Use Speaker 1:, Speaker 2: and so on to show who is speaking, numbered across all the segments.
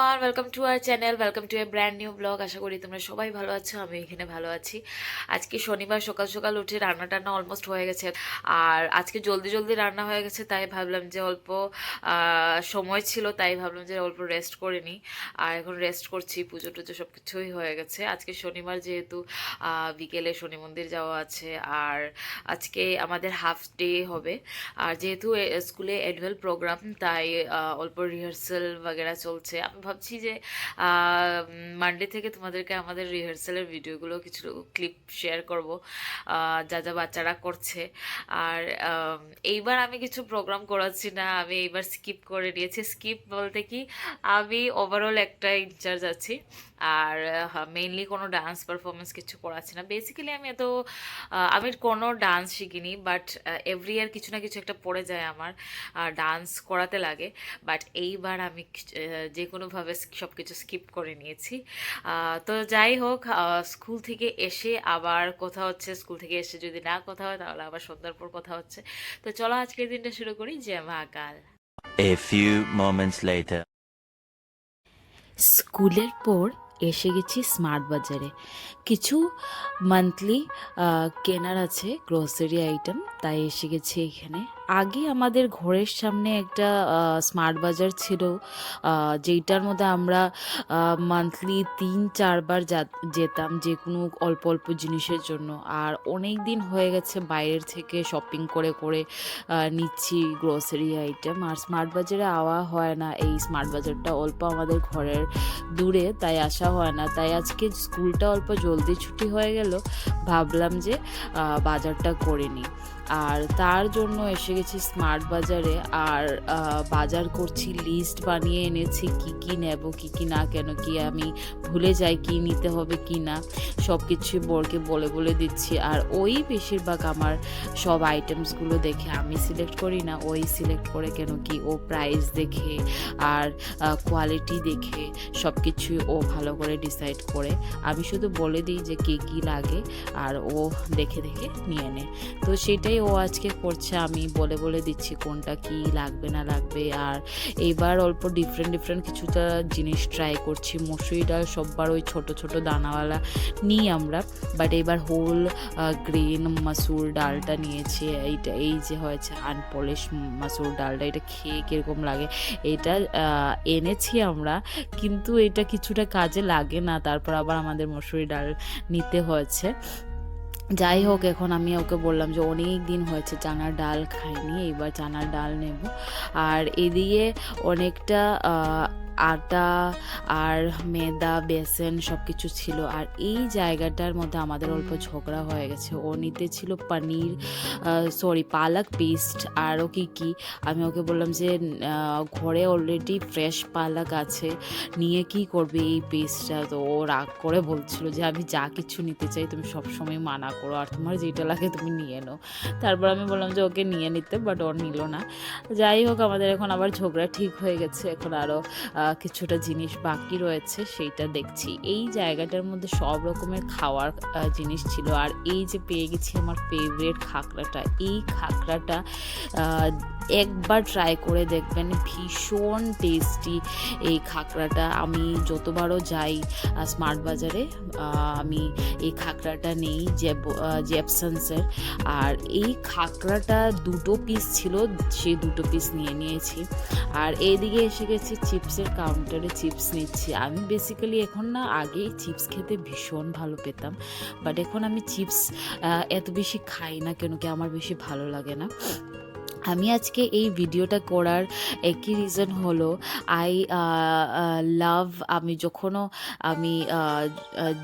Speaker 1: Everyone, welcome to our channel, welcome to a brand new blog. আশা করি তোমরা সবাই ভালো আছো, আমি এখানে ভালো আছি। আজকে শনিবার সকাল সকাল উঠে রান্না টান্না অলমোস্ট হয়ে গেছে। আর আজকে জলদি জলদি রান্না হয়ে গেছে, তাই ভাবলাম যে অল্প সময় ছিল, তাই ভাবলাম যে অল্প রেস্ট করে নিই। আর এখন রেস্ট করছি, পুজো টুজো সব কিছুই হয়ে গেছে। আজকে শনিবার যেহেতু বিকেলে শনি মন্দির যাওয়া আছে। আর আজকে আমাদের হাফ ডে হবে। আর যেহেতু স্কুলে অ্যানুয়াল প্রোগ্রাম, তাই অল্প রিহার্সাল বাগেরা চলছে। আমি ভাবছি যে মানডে থেকে তোমাদেরকে আমাদের রিহার্সালের ভিডিওগুলো কিছু ক্লিপ শেয়ার করব, যা যা বাচ্চারা করছে। আর এইবার আমি কিছু প্রোগ্রাম করাচ্ছি না, আমি এইবার স্কিপ করে নিয়েছি। স্কিপ বলতে কি, আমি ওভারঅল একটা ইনচার্জ আছি। আর মেইনলি কোনো ডান্স পারফরমেন্স কিছু করাচ্ছি না। বেসিক্যালি আমি কোনো ডান্স শিখিনি, বাট এভরি ইয়ার কিছু না কিছু একটা পড়ে যায় আমার, ডান্স করাতে লাগে। বাট এইবার আমি যে কোনোভাবে সব কিছু স্কিপ করে নিয়েছি। তো যাই হোক, স্কুল থেকে এসে আবার কথা হচ্ছে। স্কুল থেকে এসে যদি না কথা হয়, তাহলে আবার সন্ধ্যার পর কথা হচ্ছে। তো চলো আজকের দিনটা শুরু করি। জয় মহাকাল।
Speaker 2: A few moments later.
Speaker 3: স্কুলের পর এসে গেছি স্মার্ট বাজারে। কিছু মান্থলি কেনার আছে, গ্রোসারি আইটেম, তাই এসে গেছি এখানে। আগে আমাদের ঘরের সামনে একটা স্মার্ট বাজার ছিল, যেইটার মধ্যে আমরা মান্থলি 3-4 বার যেতাম যে কোনো অল্প অল্প জিনিসের জন্য। আর অনেক দিন হয়ে গেছে বাইরের থেকে শপিং করে করে নিচ্ছি গ্রোসারি আইটেম। আর স্মার্ট বাজারে আওয়া হয় না, এই স্মার্ট বাজারটা অল্প আমাদের ঘরের দূরে, তাই আসা হয় না। তাই আজকে স্কুলটা অল্প জলদি ছুটি হয়ে গেল, ভাবলাম যে বাজারটা করে নিই। আর তার জন্য এসে গেছি স্মার্ট বাজারে। আর বাজার করছি, লিস্ট বানিয়ে এনেছি কি কি নেব কি কি না, কেন কি আমি ভুলে যাই কি নিতে হবে কি না, সব কিছু বরকে বলে বলে দিচ্ছি। আর ওই বেশিরভাগ আমার সব আইটেমসগুলো দেখে আমি সিলেক্ট করি না, ওই সিলেক্ট করে, কেন কি ও প্রাইস দেখে আর কোয়ালিটি দেখে সব কিছুই ও ভালো করে ডিসাইড করে। আমি শুধু বলে দিই যে কী কী লাগে, আর ও দেখে দেখে নিয়ে নেয়। তো সেটাই ও আজকে করছে, আমি বলে বলে দিচ্ছি কোনটা কি লাগবে না লাগবে। আর এইবার অল্প ডিফারেন্ট কিছুটা জিনিস ট্রাই করছি। মসুরি ডাল সববার ওই ছোট ছোট দানাওয়ালা নিই আমরা, বাট এবার হোল গ্রেন মাসুর ডালটা নিয়েছি। এই যে হয়েছে আনপলিশ মাসুর ডালটা, এটা খেয়ে কীরকম লাগে। এটা এনেছি আমরা, কিন্তু এটা কিছুটা কাজে লাগে না, তারপর আবার আমাদের মসুরি ডাল নিতে হয়েছে। যাই হোক, এখন আমি ওকে বললাম যে অনেক দিন হয়েছে চানার ডাল খাইনি, এবার চানার ডাল নেব। আর এদিকে অনেকটা আটা আর মেদা বেসন সব কিছু ছিল। আর এই জায়গাটার মধ্যে আমাদের অল্প ঝগড়া হয়ে গেছে। ও নিতে ছিল পালক পেস্ট আরও কি। আমি ওকে বললাম যে ঘরে অলরেডি ফ্রেশ পালক আছে, নিয়ে কি করবে এই পেস্টটা। তো ও রাগ করে বলছিল যে আমি যা কিছু নিতে চাই তুমি সবসময় মানা করো, আর তোমার যেটা লাগে তুমি নিয়ে নাও। তারপর আমি বললাম যে ওকে নিয়ে নিতে, বাট ও নিল না। যাই হোক, আমাদের এখন আবার ঝগড়া ঠিক হয়ে গেছে। এখন আরও কিছুটা জিনিস বাকি রয়েছে, সেইটা দেখছি। এই জায়গাটার মধ্যে সব রকমের খাওয়ার জিনিস ছিল। আর এই যে পেয়ে গেছি আমার ফেভারিট খাকড়াটা। এই খাকড়াটা একবার ট্রাই করে দেখবেন, ভীষণ টেস্টি এই খাকড়াটা। আমি যতবারও যাই স্মার্ট বাজারে, আমি এই খাকড়াটা নেই জেপসন্সের। আর এই খাকড়াটা 2 পিস ছিল, সেই 2 পিস নিয়েছি। আর এইদিকে এসে গেছি চিপসের কাউন্টারে, চিপস নিচ্ছি। আমি বেসিক্যালি এখন না, আগে চিপস খেতে ভীষণ ভালো পেতাম, বাট এখন আমি চিপস এত বেশি খাই না, কেন কি আমার বেশি ভালো লাগে না। আমি আজকে এই ভিডিওটা করার একই রিজন হলো, আমি যখনও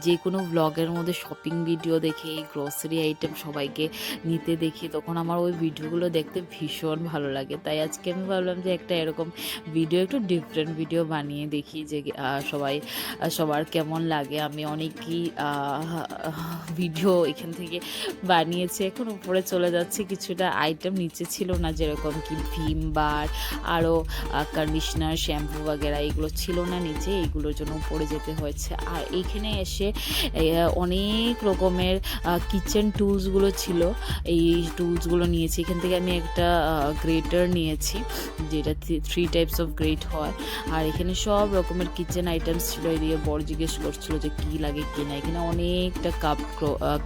Speaker 3: যে কোনো ব্লগের মধ্যে শপিং ভিডিও দেখি, এই গ্রোসারি আইটেম সবাইকে নিতে দেখি, তখন আমার ওই ভিডিওগুলো দেখতে ভীষণ ভালো লাগে। তাই আজকে আমি ভাবলাম যে একটা এরকম ভিডিও, একটু ডিফারেন্ট ভিডিও বানিয়ে দেখি যে সবার কেমন লাগে। আমি অনেকই ভিডিও এখান থেকে বানিয়েছি। এখন উপরে চলে যাচ্ছে, কিছুটা আইটেম নিচে ছিল না, যেরকম কি ভিম বার আরও কন্ডিশনার শ্যাম্পু বাগেরা এগুলো ছিল না নিচে, এইগুলোর জন্য উপরে যেতে হয়েছে। আর এইখানে এসে অনেক রকমের কিচেন টুলসগুলো ছিল, এই টুলসগুলো নিয়েছি। এখান থেকে আমি একটা গ্রেটার নিয়েছি, যেটা 3 টাইপস অফ গ্রেট হয়। আর এখানে সব রকমের কিচেন আইটেমস ছিল। এদিকে বড় জিজ্ঞেস করছিল যে কী লাগে কি না। এখানে অনেকটা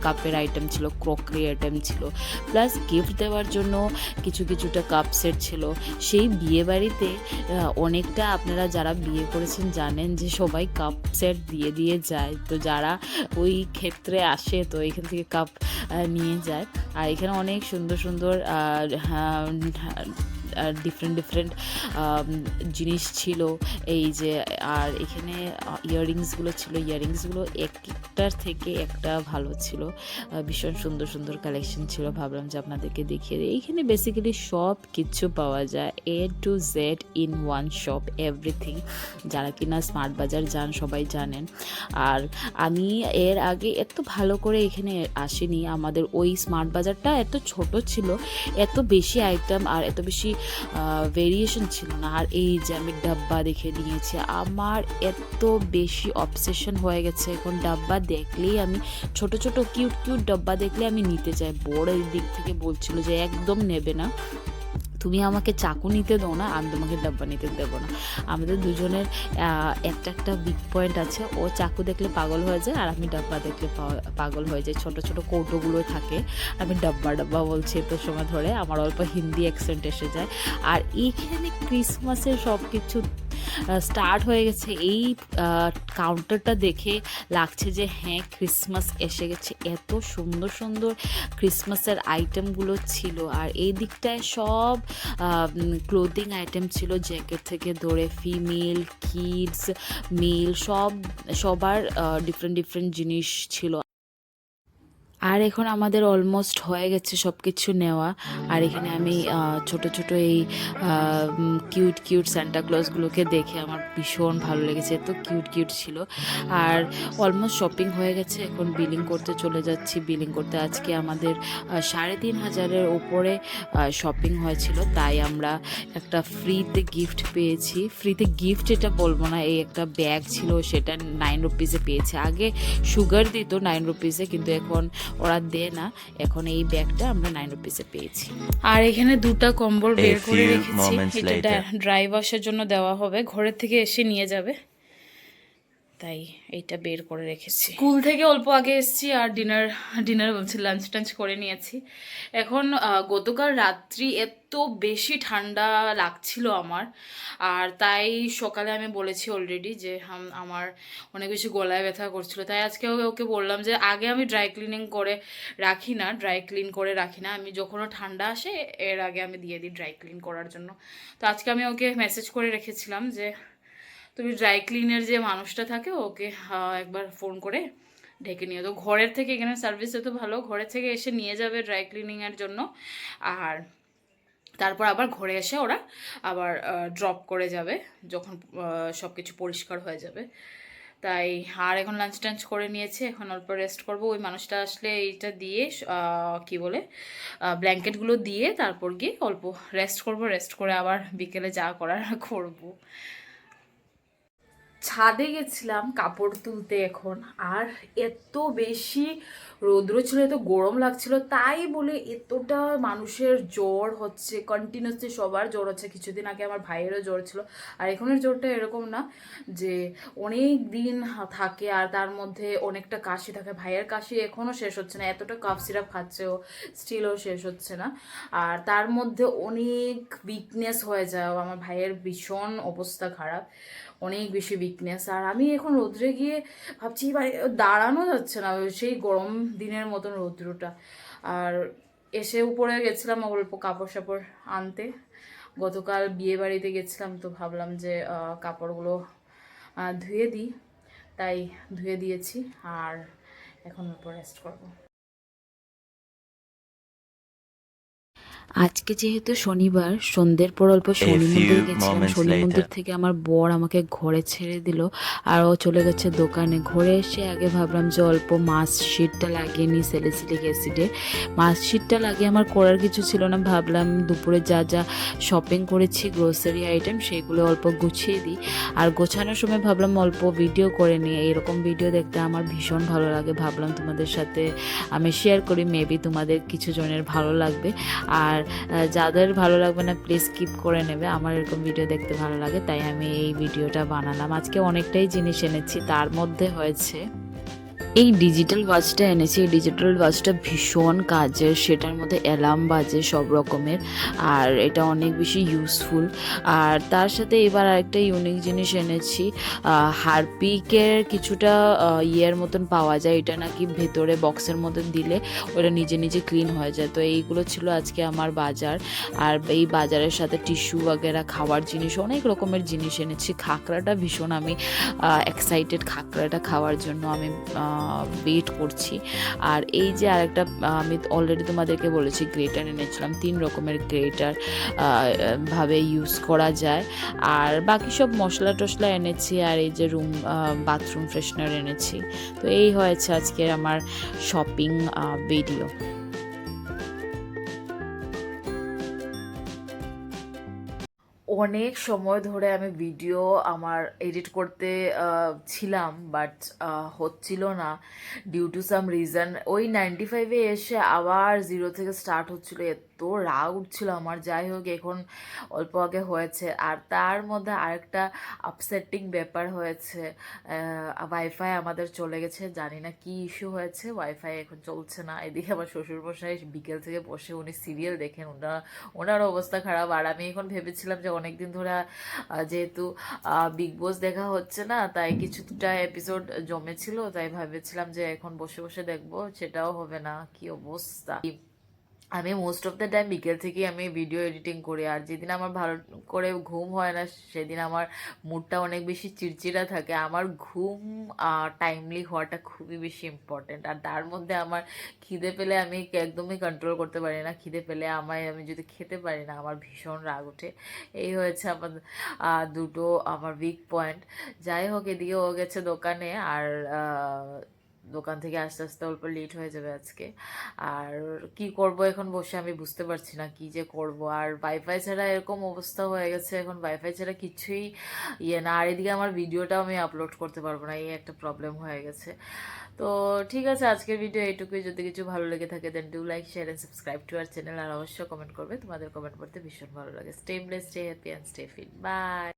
Speaker 3: কাপের আইটেম ছিল, ক্রকারি আইটেম ছিল, প্লাস গিফট দেওয়ার জন্য কিছুটা কাপ সেট ছিল। সেই বিয়ে বাড়িতে অনেকটা, আপনারা যারা বিয়ে করেছেন জানেন যে সবাই কাপ সেট দিয়ে যায়, তো যারা ওই ক্ষেত্রে আসে তো এখান থেকে কাপ নিয়ে যায়। আর এখানে অনেক সুন্দর ডিফারেন্ট জিনিস ছিল এই যে। আর এখানে ইয়াররিংসগুলো ছিল, ইয়াররিংসগুলো একটার থেকে একটা ভালো ছিল, ভীষণ সুন্দর কালেকশন ছিল। ভাবলাম যে আপনাদেরকে দেখিয়ে দিই। এইখানে বেসিক্যালি সব কিছু পাওয়া যায়, A to Z in one shop, everything. যারা কিনা স্মার্ট বাজার যান সবাই জানেন। আর আমি এর আগে এত ভালো করে এখানে আসিনি। আমাদের ওই স্মার্ট বাজারটা এত ছোট ছিল, এত বেশি আইটেম আর এত বেশি ভেরিয়েশন ছিল না। আর এই যে আমি ডাব্বা দেখে নিয়েছি, আমার এত বেশি অবসেশন হয়ে গেছে এখন। ডাব্বা দেখলেই আমি ছোট কিউট ডাব্বা দেখলে আমি নিতে চাই। বড় এই দিক থেকে বলছিল যে একদম নেবে না, তুমি আমাকে চাকু নিতে দাও না, আমি তোমাকে ডাব্বা নিতে দেবো না। আমাদের দুজনের একটা বিগ পয়েন্ট আছে, ও চাকু দেখলে পাগল হয়ে যায় আর আমি ডাব্বা দেখলে পাগল হয়ে যায়। ছোট কৌটোগুলো থাকে, আমি ডাব্বা বলছি এত সময় ধরে, আমার অল্প হিন্দি অ্যাকসেন্ট এসে যায়। আর এইখানে ক্রিসমাসের সব কিছু স্টার্ট হয়ে গেছে। এই কাউন্টারটা দেখে লাগছে যে হ্যাঁ ক্রিসমাস এসে গেছে। এত সুন্দর ক্রিসমাসের আইটেমগুলো ছিল। আর এই দিকটায় সব ক্লোদিং আইটেম ছিল, জ্যাকেট থেকে ধরে ফিমেল, কিডস, মেল, সবার ডিফারেন্ট জিনিস ছিল। আর এখন আমাদের অলমোস্ট হয়ে গেছে সব কিছু নেওয়া। আর এখানে আমি ছোট এই কিউট স্যান্টাক্লজগুলোকে দেখে আমার ভীষণ ভালো লেগেছে, এত কিউট ছিল। আর অলমোস্ট শপিং হয়ে গেছে, এখন বিলিং করতে চলে যাচ্ছি। বিলিং করতে আজকে আমাদের 3,500-এর ওপরে শপিং হয়েছিল, তাই আমরা একটা ফ্রিতে গিফট পেয়েছি। ফ্রিতে গিফট এটা বলবো না, এই একটা ব্যাগ ছিল, সেটা 9 রুপিসে পেয়েছে। আগে সুগার দিত 9 রুপিসে, কিন্তু এখন ওরা দেয় না। এখন এই ব্যাগটা আমরা 9 রুপিসে পেয়েছি। আর এখানে 2টা কম্বল বের করে রেখেছি, এটা ড্রাই ওয়াশের জন্য দেওয়া হবে, ঘরের থেকে এসে নিয়ে যাবে, তাই এইটা বের করে রেখেছি। স্কুল থেকে অল্প আগে এসেছি আর ডিনার বলছি লাঞ্চ টাঞ্চ করে নিয়েছি। এখন গতকাল রাত্রি এত বেশি ঠান্ডা লাগছিল আমার, আর তাই সকালে আমি বলেছি অলরেডি যে আমার অনেক বেশি গলায় ব্যথা করছিল, তাই আজকে ওকে বললাম যে আগে আমি ড্রাই ক্লিন করে রাখি না, আমি যখনও ঠান্ডা আসে এর আগে আমি দিয়ে দিই ড্রাই ক্লিন করার জন্য। তো আজকে আমি ওকে মেসেজ করে রেখেছিলাম যে তুমি ড্রাই ক্লিনের যে মানুষটা থাকে ওকে একবার ফোন করে ঢেকে নিও। তো ঘরের থেকে, এখানে সার্ভিস এত ভালো, ঘরের থেকে এসে নিয়ে যাবে ড্রাই ক্লিনিংয়ের জন্য, আর তারপর আবার ঘরে এসে ওরা আবার ড্রপ করে যাবে যখন সব কিছু পরিষ্কার হয়ে যাবে। তাই আর এখন লাঞ্চ টাঞ্চ করে নিয়েছে, এখন অল্প রেস্ট করব। ওই মানুষটা আসলে এইটা দিয়ে কি বলে ব্ল্যাঙ্কেটগুলো দিয়ে তারপর গিয়ে অল্প রেস্ট করব, রেস্ট করে আবার বিকেলে যা করার করব। ছাদে গেছিলাম কাপড় তুলতে এখন, আর এত বেশি রৌদ্র ছিল, এত গরম লাগছিল, তাই বলে এতটা মানুষের জ্বর হচ্ছে, কন্টিনিউসলি সবার জ্বর হচ্ছে। কিছুদিন আগে আমার ভাইয়েরও জ্বর ছিল। আর এখনের জ্বরটা এরকম না যে অনেক দিন থাকে আর তার মধ্যে অনেকটা কাশি থাকে, ভাইয়ের কাশি এখনও শেষ হচ্ছে না, এতটা কাফ সিরাপ খাচ্ছেও স্টিলও শেষ হচ্ছে না। আর তার মধ্যে অনেক উইকনেস হয়ে যায়, আমার ভাইয়ের ভীষণ অবস্থা খারাপ, অনেক বেশি উইকনেস। আর আমি এখন রৌদ্রে গিয়ে ভাবছি দাঁড়ানো যাচ্ছে না, সেই গরম দিনের মতন রৌদ্রটা। আর এসে উপরে গেছিলাম অল্প কাপড় সাপড় আনতে, গতকাল বিয়ে বাড়িতে গেছিলাম, তো ভাবলাম যে কাপড়গুলো ধুয়ে দিই, তাই ধুয়ে দিয়েছি। আর এখন অল্প রেস্ট করবো। আজকে যেহেতু শনিবার, সন্ধ্যের পর অল্প শনি
Speaker 2: few
Speaker 3: মন্দির গেছিলাম।
Speaker 2: moments
Speaker 3: শনি মন্দির
Speaker 2: later.
Speaker 3: থেকে আমার বর আমাকে ঘরে ছেড়ে দিল আর ও চলে গেছে দোকানে। ঘরে এসে আগে ভাবলাম যে অল্প মাস্কশিটটা লাগিয়ে নিই স্যালিসিলিক অ্যাসিডে। মাস্কশিটটা লাগিয়ে আমার করার কিছু ছিল না, ভাবলাম দুপুরে যা যা শপিং করেছি গ্রোসারি আইটেম সেগুলো অল্প গুছিয়ে দিই। আর গোছানোর সময় ভাবলাম অল্প ভিডিও করে নিই, এরকম ভিডিও দেখতে আমার ভীষণ ভালো লাগে। ভাবলাম তোমাদের সাথে আমি শেয়ার করি, মেবি তোমাদের কিছু জনের ভালো লাগবে। আর যাদের ভালো লাগবে না প্লিজ স্কিপ করে নেবে, আমার এরকম ভিডিও দেখতে ভালো লাগে তাই আমি এই ভিডিওটা বানালাম। আজকে অনেকটাই জিনিস এনেছি, তার মধ্যে হয়েছে এই ডিজিটাল ওয়াচটা এনেছি। এই ডিজিটাল ওয়াচটা ভীষণ কাজের, সেটার মধ্যে অ্যালার্ম বাজে সব রকমের, আর এটা অনেক বেশি ইউজফুল। আর তার সাথে এবার আরেকটা ইউনিক জিনিস এনেছি, হারপিকের কিছুটা ইয়ের মতন পাওয়া যায়, এটা নাকি ভেতরে বক্সের মতন দিলে ওটা নিজে নিজে ক্লিন হয়ে যায়। তো এইগুলো ছিল আজকে আমার বাজার। আর এই বাজারের সাথে টিস্যু বাগেরা, খাওয়ার জিনিস, অনেক রকমের জিনিস এনেছি। খাকড়াটা ভীষণ আমি এক্সাইটেড খাকড়াটা খাওয়ার জন্য, আমি ওয়েট করছি। আর এই যে আরেকটা আমি অলরেডি তোমাদেরকে বলেছি গ্রেটার এনেছিলাম, 3 রকমের গ্রেটার ভাবে ইউজ করা যায়। আর বাকি সব মশলা টশলা এনেছি, আর এই যে বাথরুম ফ্রেশনার এনেছি। তো এই হয়েছে আজকের আমার শপিং ভিডিও।
Speaker 1: অনেক সময় ধরে আমি ভিডিও আমার এডিট করতে ছিলাম, বাট হচ্ছিল না ডিউ টু সাম রিজন। ওই 95-এ এসে আবার 0 থেকে স্টার্ট হচ্ছিল, এত রাগ উঠছিল আমার। যাই হোক, এখন অল্প আগে হয়েছে। আর তার মধ্যে আরেকটা আপসেটিং ব্যাপার হয়েছে, ওয়াইফাই আমাদের চলে গেছে, জানি না কি ইস্যু হয়েছে, ওয়াইফাই এখন চলছে না। এদিকে আমার শ্বশুরমশাই বিকেল থেকে বসে উনি সিরিয়াল দেখেন, ওনার অবস্থা খারাপ। আর আমি এখন ভেবেছিলাম যে অনেকদিন ধরে যেহেতু বিগ বস দেখা হচ্ছে না, তাই কিছুটা এপিসোড জমেছিল, তাই ভেবেছিলাম যে এখন বসে বসে দেখবো, সেটাও হবে না। কি অবস্থা! আমি মোস্ট অফ দ্য টাইম বিকেল থেকে আমি ভিডিও এডিটিং করি, আর যেদিন আমার ভালো করে ঘুম হয় না সেদিন আমার মুডটা অনেক বেশি চিড়চিড়া থাকে। আমার ঘুম টাইমলি হওয়াটা খুবই বেশি ইম্পর্টেন্ট। আর তার মধ্যে আমার খিদে পেলে আমি একদমই কন্ট্রোল করতে পারি না। খিদে পেলে আমি যদি খেতে পারি না আমার ভীষণ রাগ ওঠে। এই হয়েছে আমার দুটো আমার উইক পয়েন্ট। যাই হোক, এদিকে ও গেছে দোকানে, আর দোকান থেকে আস্তে আস্তে অল্প লেট হয়ে যাবে আজকে। আর কি করব এখন বসে আমি বুঝতে পারছি না কি যে করব। আর ওয়াইফাই ছাড়া এরকম অবস্থা হয়ে গেছে, এখন ওয়াইফাই ছাড়া কিছুই ইয়ে না। আর এদিকে আমার ভিডিওটাও আমি আপলোড করতে পারবো না, এই একটা প্রবলেম হয়ে গেছে। তো ঠিক আছে, আজকের ভিডিও এইটুকুই। যদি কিছু ভালো লেগে থাকে then do like, share and subscribe to our channel. আর অবশ্যই কমেন্ট করবে, তোমাদের কমেন্ট পড়তে ভীষণ ভালো লাগে। Stay blessed, stay happy and stay fit. By.